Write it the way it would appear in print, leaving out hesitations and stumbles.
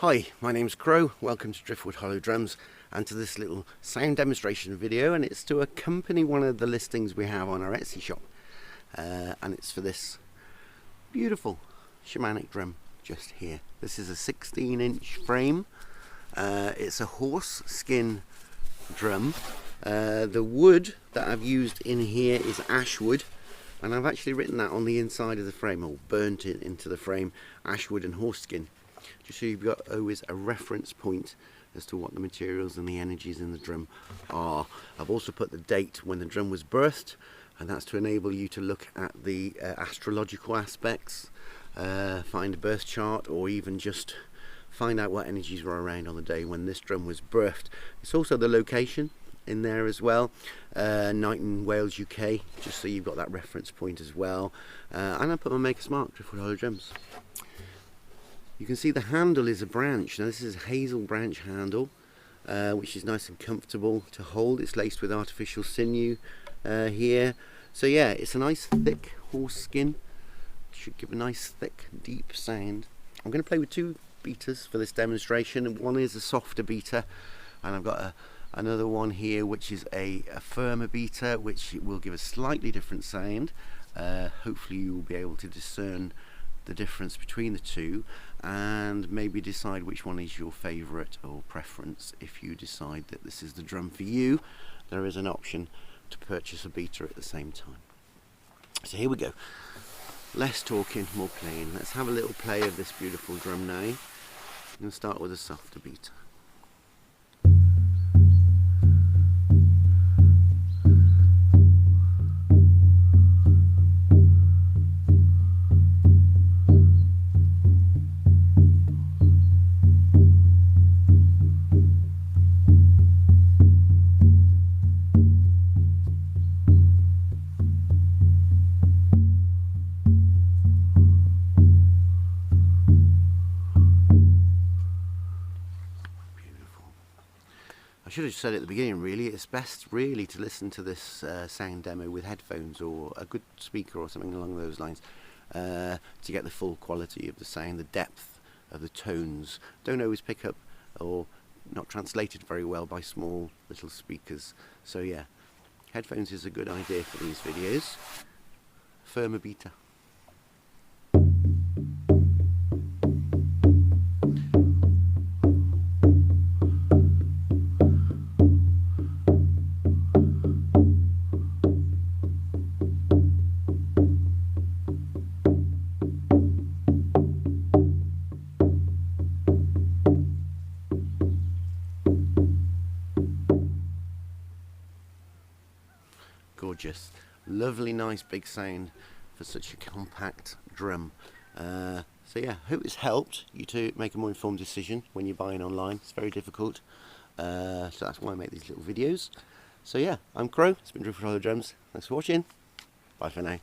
Hi, my name's Crow. Welcome to Driftwood Hollow Drums and to this little sound demonstration video, and it's to accompany one of the listings we have on our Etsy shop, and it's for this beautiful shamanic drum just here. This is a 16-inch frame. It's a horse skin drum. The wood that I've used in here is ash wood, and I've actually written that on the inside of the frame, or burnt it into the frame, ash wood and horse skin, just so you've got always a reference point as to what the materials and the energies in the drum are. I've also put the date when the drum was birthed, and that's to enable you to look at the astrological aspects, find a birth chart, or even just find out what energies were around on the day when this drum was birthed. It's also the location in there as well, Night in Wales, UK, just so you've got that reference point as well. And I put my Maker's Mark Driftwood Hollow Drums. You can see the handle is a branch. Now this is a hazel branch handle, which is nice and comfortable to hold. It's laced with artificial sinew here. So yeah, it's a nice thick horse skin. Should give a nice thick deep sound. I'm going to play with two beaters for this demonstration. One is a softer beater, and I've got another one here which is a firmer beater, which will give a slightly different sound. Hopefully you will be able to discern the difference between the two and maybe decide which one is your favourite or preference. If you decide that this is the drum for you, there is an option to purchase a beater at the same time. So here we go. Less talking, more playing. Let's have a little play of this beautiful drum now. I'm going to start with a softer beater. I should have said at the beginning, really, it's best really to listen to this sound demo with headphones or a good speaker or something along those lines, to get the full quality of the sound, the depth of the tones. Don't always pick up or not translated very well by small little speakers. So yeah, headphones is a good idea for these videos. Firmer beater. Gorgeous, lovely, nice big sound for such a compact drum. So yeah, hope it's helped you to make a more informed decision when you're buying online. It's very difficult, so that's why I make these little videos. So yeah, I'm Crow, it's been Driftwood Hollow Drums. Thanks for watching, bye for now.